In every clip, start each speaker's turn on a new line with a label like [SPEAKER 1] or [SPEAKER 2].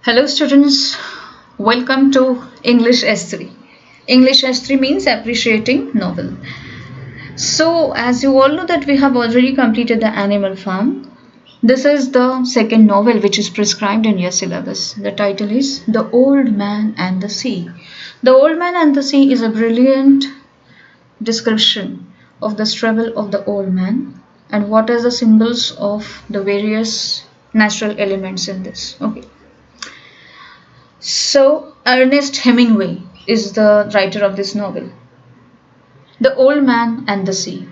[SPEAKER 1] Hello students, welcome to English S3. English S3 means appreciating novel. So as you all know that we have already completed the Animal Farm. This is the second novel which is prescribed in your syllabus. The title is The Old Man and the Sea. The Old Man and the Sea is a brilliant description of the struggle of the old man and what are the symbols of the various natural elements in this. Okay. So, Ernest Hemingway is the writer of this novel. The Old Man and the Sea.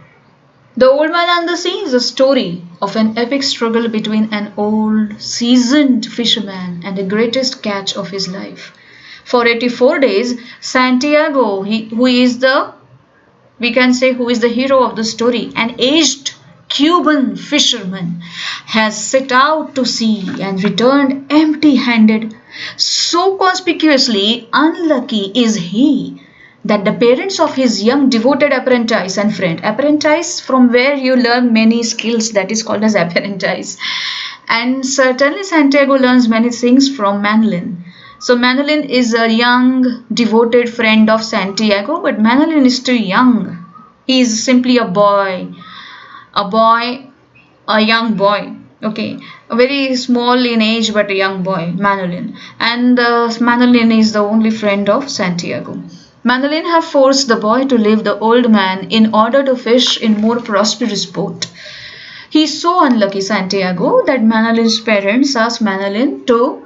[SPEAKER 1] The Old Man and the Sea is a story of an epic struggle between an old, seasoned fisherman and the greatest catch of his life. For 84 days, Santiago, who is the hero of the story, an aged Cuban fisherman, has set out to sea and returned empty-handed. So conspicuously unlucky is he that the parents of his young devoted apprentice and friend, apprentice from where you learn many skills, that is called as apprentice, and certainly Santiago learns many things from Manolin. So Manolin is a young devoted friend of Santiago, but Manolin is too young. He is simply a young boy. Okay, very small in age but a young boy, Manolin. And Manolin is the only friend of Santiago. Manolin have forced the boy to leave the old man in order to fish in more prosperous boat. He is so unlucky, Santiago, that Manolin's parents asked Manolin to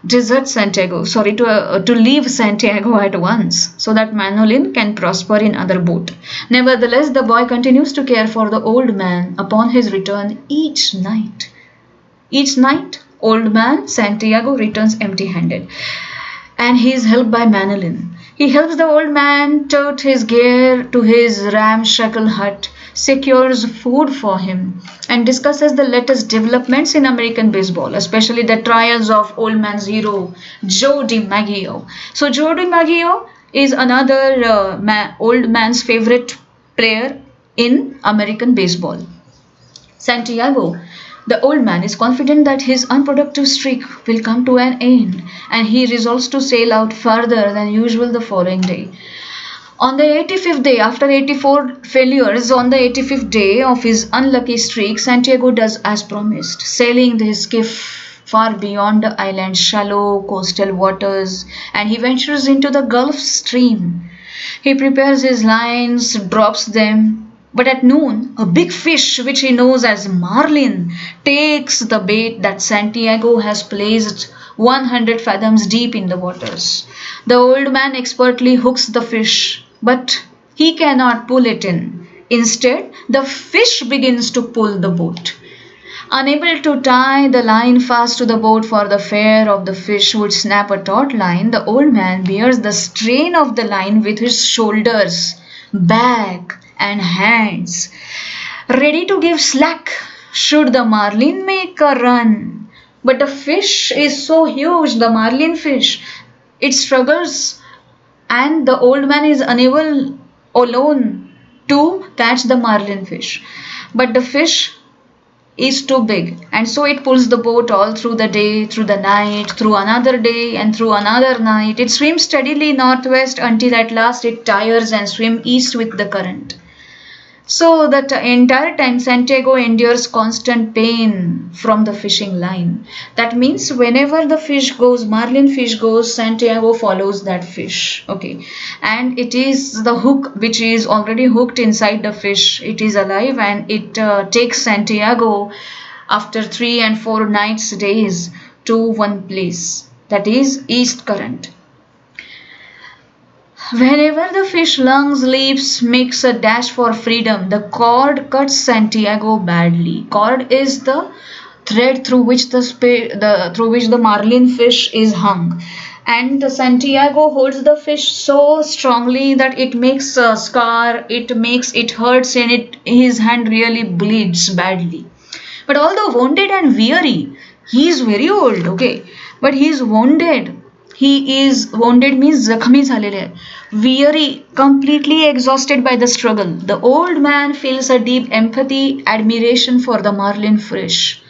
[SPEAKER 1] to leave Santiago at once so that Manolin can prosper in other boat. Nevertheless, the boy continues to care for the old man upon his return each night. Each night, old man Santiago returns empty-handed and he is helped by Manolin. He helps the old man tote his gear to his ramshackle hut, secures food for him, and discusses the latest developments in American baseball, especially the trials of old man's hero, Joe DiMaggio. So Joe DiMaggio is another old man's favorite player in American baseball. Santiago, the old man, is confident that his unproductive streak will come to an end and he resolves to sail out further than usual the following day. On the 85th day, after 84 failures, on the 85th day of his unlucky streak, Santiago does as promised, sailing his skiff far beyond the island's shallow coastal waters, and he ventures into the Gulf Stream. He prepares his lines, drops them, but at noon, a big fish, which he knows as marlin, takes the bait that Santiago has placed 100 fathoms deep in the waters. The old man expertly hooks the fish, but he cannot pull it in. Instead, the fish begins to pull the boat. Unable to tie the line fast to the boat for the fear of the fish would snap a taut line, the old man bears the strain of the line with his shoulders, back, and hands, ready to give slack should the marlin make a run. But the fish is so huge, the marlin fish, it struggles and the old man is unable alone to catch the marlin fish. But the fish is too big and so it pulls the boat all through the day, through the night, through another day and through another night. It swims steadily northwest until at last it tires and swims east with the current. So that entire time Santiago endures constant pain from the fishing line. That means whenever the fish goes, marlin fish goes, Santiago follows that fish. Okay, and it is the hook which is already hooked inside the fish. It is alive and it takes Santiago after 3 and 4 days to one place, that is east current. Whenever the fish lungs leaps, makes a dash for freedom, the cord cuts Santiago badly. Cord is the thread through which the marlin fish is hung, and Santiago holds the fish so strongly that it makes a scar. It hurts, and his hand really bleeds badly. But although wounded and weary, he is very old. Okay, but he is wounded. He is wounded means zakhmi झालेले आहे. Weary, completely exhausted by the struggle. The old man feels a deep empathy, admiration for the marlin fish.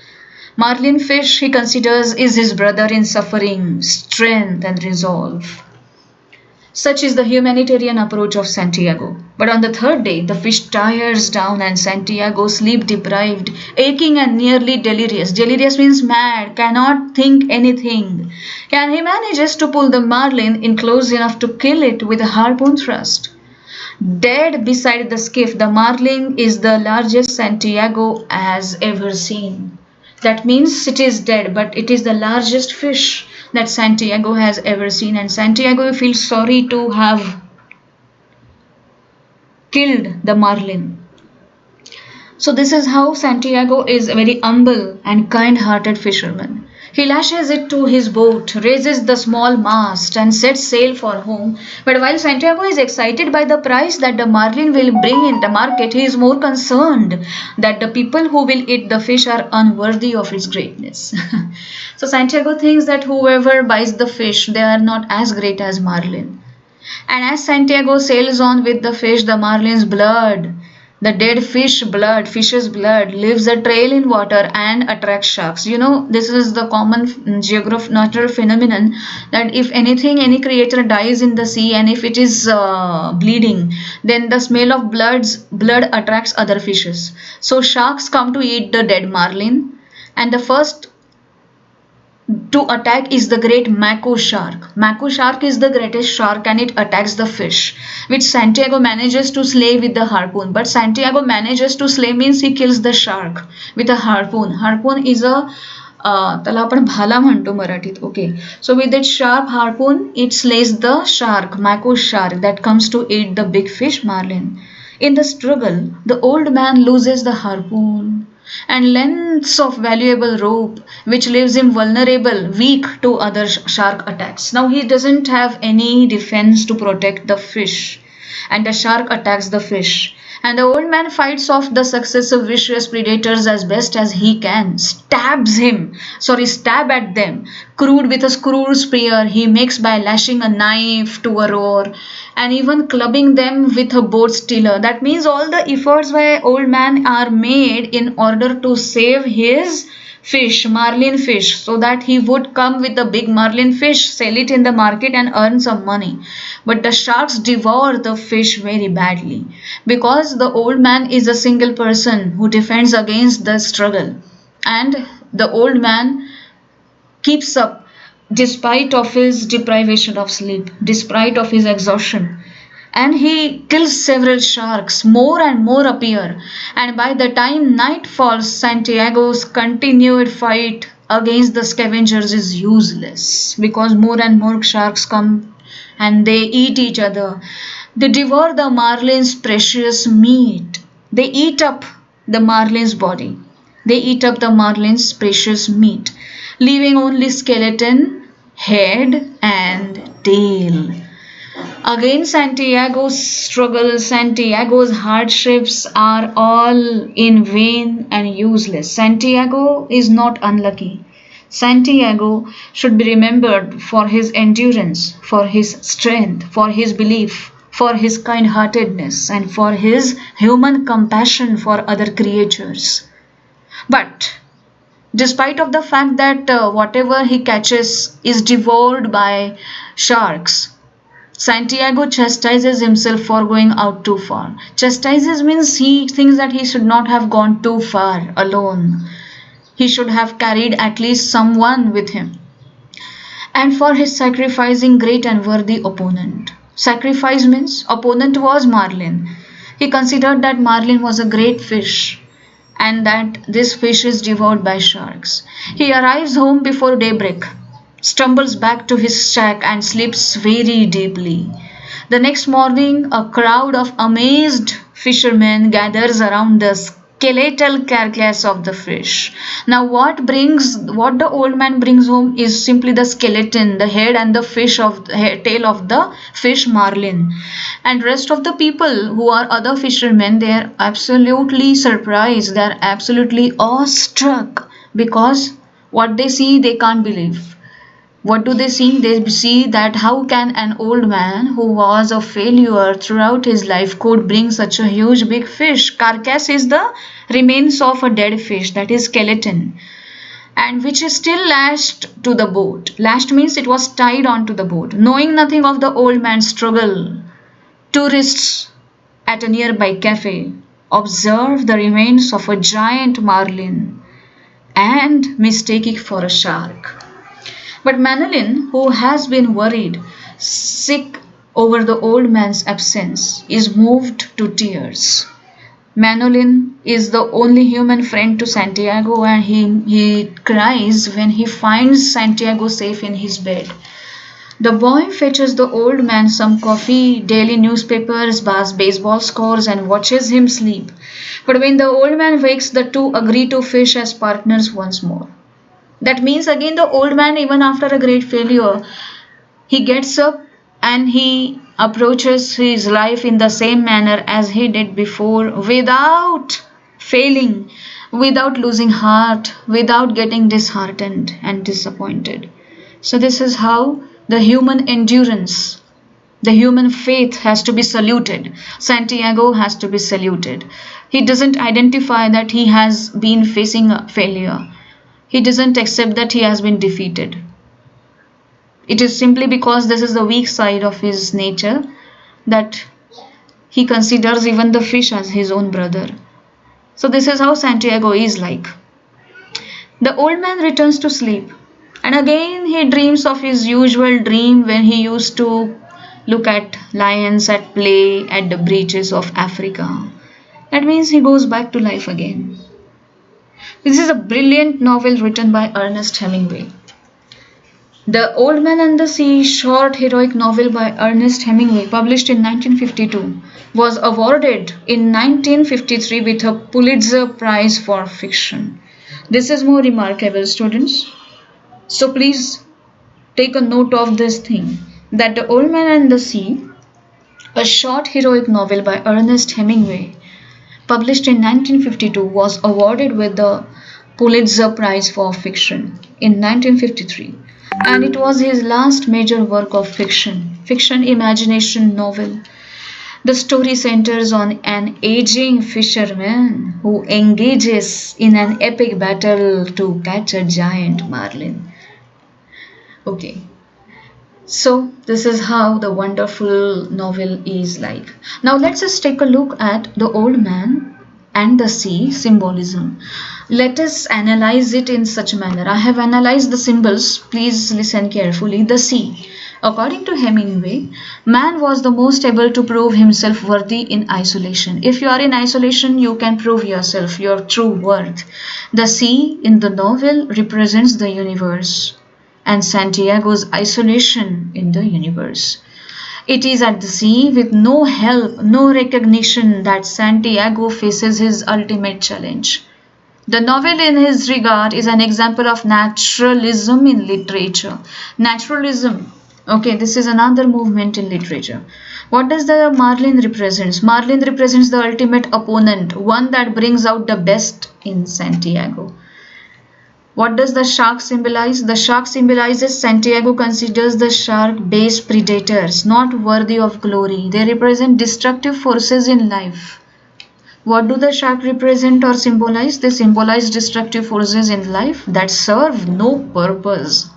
[SPEAKER 1] Marlin fish, he considers, is his brother in suffering, strength, and resolve. Such is the humanitarian approach of Santiago. But on the third day, the fish tires down and Santiago, sleep deprived, aching and nearly delirious. Delirious means mad, cannot think anything. And he manages to pull the marlin in close enough to kill it with a harpoon thrust. Dead beside the skiff, the marlin is the largest Santiago has ever seen. That means it is dead, but it is the largest fish that Santiago has ever seen. And Santiago feels sorry to have killed the marlin. So this is how Santiago is a very humble and kind-hearted fisherman. He lashes it to his boat, raises the small mast and sets sail for home. But while Santiago is excited by the price that the marlin will bring in the market, he is more concerned that the people who will eat the fish are unworthy of its greatness. So Santiago thinks that whoever buys the fish, they are not as great as marlin. And as Santiago sails on with the fish, the marlin's blood, the dead fish's blood, leaves a trail in water and attracts sharks. You know, this is the common natural phenomenon that if anything, any creature dies in the sea and if it is bleeding, then the smell of blood attracts other fishes. So sharks come to eat the dead marlin, and the first to attack is the great mako shark. Mako shark is the greatest shark and it attacks the fish, which Santiago manages to slay with the harpoon. But Santiago manages to slay means he kills the shark with a harpoon. Harpoon is a त्याला आपण भाला म्हणतो मराठीत. Okay, so with that sharp harpoon it slays the shark, mako shark, that comes to eat the big fish marlin. In the struggle, the old man loses the harpoon and lengths of valuable rope, which leaves him vulnerable, weak to other shark attacks. Now he doesn't have any defense to protect the fish, and the shark attacks the fish. And the old man fights off the successive vicious predators as best as he can, stab at them, crude with a screw spear he makes by lashing a knife to a roar, and even clubbing them with a boat tiller. That means all the efforts by old man are made in order to save his fish, marlin fish, so that he would come with a big marlin fish, sell it in the market and earn some money. But the sharks devour the fish very badly, because the old man is a single person who defends against the struggle, and the old man keeps up despite of his deprivation of sleep, despite of his exhaustion. And he kills several sharks, more and more appear, and by the time night falls, Santiago's continued fight against the scavengers is useless, because more and more sharks come and they eat each other. They devour the marlin's precious meat. They eat up the marlin's body. They eat up the marlin's precious meat, leaving only skeleton, head and tail. Again, Santiago's struggle, Santiago's hardships are all in vain and useless. Santiago is not unlucky. Santiago should be remembered for his endurance, for his strength, for his belief, for his kind-heartedness, and for his human compassion for other creatures. But despite of the fact that whatever he catches is devoured by sharks, Santiago chastises himself for going out too far. Chastises means he thinks that he should not have gone too far alone. He should have carried at least someone with him. And for his sacrificing great and worthy opponent. Sacrifice means opponent was marlin. He considered that marlin was a great fish and that this fish is devoured by sharks. He arrives home before daybreak, stumbles back to his shack and sleeps very deeply. The next morning, a crowd of amazed fishermen gathers around the skeletal carcass of the fish. Now what the old man brings home is simply the skeleton, the head and the tail of the fish marlin. And rest of the people who are other fishermen, they are absolutely surprised, they are absolutely awestruck, because what they see they can't believe. What do they see? They see that how can an old man who was a failure throughout his life could bring such a huge big fish. Carcass is the remains of a dead fish, that is skeleton. and which is still lashed to the boat. Lashed means it was tied onto the boat. Knowing nothing of the old man's struggle, tourists at a nearby cafe observe the remains of a giant marlin and mistake it for a shark. But Manolin, who has been worried, sick over the old man's absence, is moved to tears. Manolin is the only human friend to Santiago, and he cries when he finds Santiago safe in his bed. The boy fetches the old man some coffee, daily newspapers, baseball scores, and watches him sleep. But when the old man wakes, the two agree to fish as partners once more. That means again the old man, even after a great failure, he gets up and he approaches his life in the same manner as he did before, without failing, without losing heart, without getting disheartened and disappointed. So this is how the human endurance, the human faith has to be saluted. Santiago has to be saluted. He doesn't identify that he has been facing a failure. He doesn't accept that he has been defeated. It is simply because this is the weak side of his nature that he considers even the fish as his own brother. So this is how Santiago is like. The old man returns to sleep, and again he dreams of his usual dream when he used to look at lions at play at the beaches of Africa. That means he goes back to life again. This is a brilliant novel written by Ernest Hemingway. The Old Man and the Sea, short heroic novel by Ernest Hemingway, published in 1952, was awarded in 1953 with a Pulitzer Prize for Fiction. This is more remarkable, students. So please take a note of this thing, that The Old Man and the Sea, a short heroic novel by Ernest Hemingway, published in 1952, was awarded with the Pulitzer Prize for Fiction in 1953. And it was his last major work of fiction, imagination novel. The story centers on an aging fisherman who engages in an epic battle to catch a giant marlin. Okay, so this is how the wonderful novel is like. Now let's just take a look at The Old Man and the Sea, symbolism. Let us analyze it in such a manner. I have analyzed the symbols. Please listen carefully. The sea. According to Hemingway, man was the most able to prove himself worthy in isolation. If you are in isolation, you can prove yourself, your true worth. The sea in the novel represents the universe, and Santiago's isolation in the universe. It is at the sea, with no help, no recognition, that Santiago faces his ultimate challenge. The novel in his regard is an example of naturalism in literature. Naturalism. Okay, this is another movement in literature. What does the marlin represent? Marlin represents the ultimate opponent, one that brings out the best in Santiago. What does the shark symbolize? The shark symbolizes Santiago considers the shark base predators, not worthy of glory. They represent destructive forces in life. What do the shark represent or symbolize? They symbolize destructive forces in life that serve no purpose.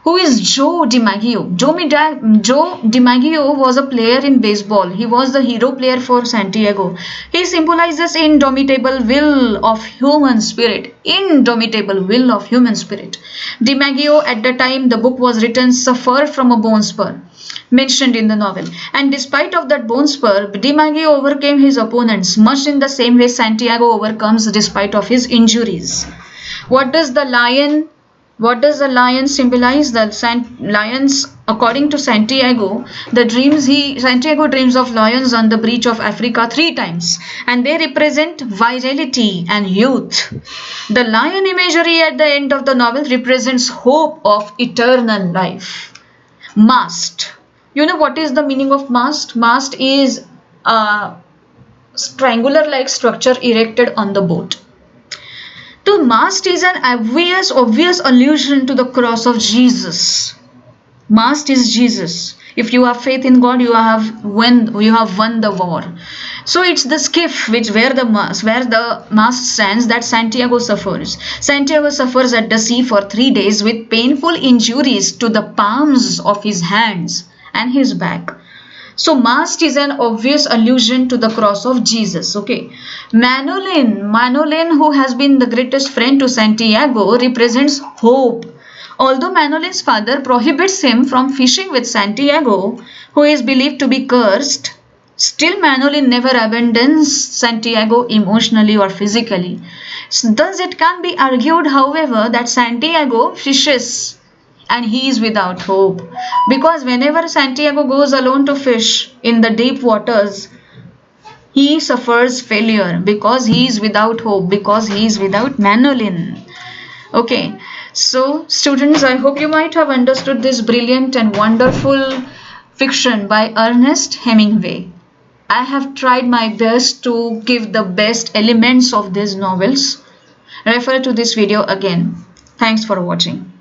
[SPEAKER 1] Who is Joe DiMaggio? Joe DiMaggio was a player in baseball. He was the hero player for Santiago. He symbolizes indomitable will of human spirit. Indomitable will of human spirit. DiMaggio, at the time the book was written, suffered from a bone spur mentioned in the novel, and despite of that bone spur, DiMaggio overcame his opponents much in the same way Santiago overcomes despite of his injuries. What does the lion symbolize? The lions, according to Santiago, Santiago dreams of lions on the beach of Africa 3 times, and they represent virility and youth. The lion imagery at the end of the novel represents hope of eternal life. Mast. You know what is the meaning of mast? Mast is a triangular-like structure erected on the boat. The mast is an obvious allusion to the cross of Jesus. Mast is Jesus. If you have faith in God, you have won the war. So it's the skiff where the mast stands that Santiago suffers. Santiago suffers at the sea for 3 days with painful injuries to the palms of his hands and his back. So mast is an obvious allusion to the cross of Jesus. Okay. Manolin, who has been the greatest friend to Santiago, represents hope. Although Manolin's father prohibits him from fishing with Santiago, who is believed to be cursed, still Manolin never abandons Santiago emotionally or physically. Thus it can be argued, however, that Santiago fishes and he is without hope, because whenever Santiago goes alone to fish in the deep waters, he suffers failure because he is without hope, because he is without Manolin. Okay, so students, I hope you might have understood this brilliant and wonderful fiction by Ernest Hemingway. I have tried my best to give the best elements of these novels. Refer to this video again. Thanks for watching.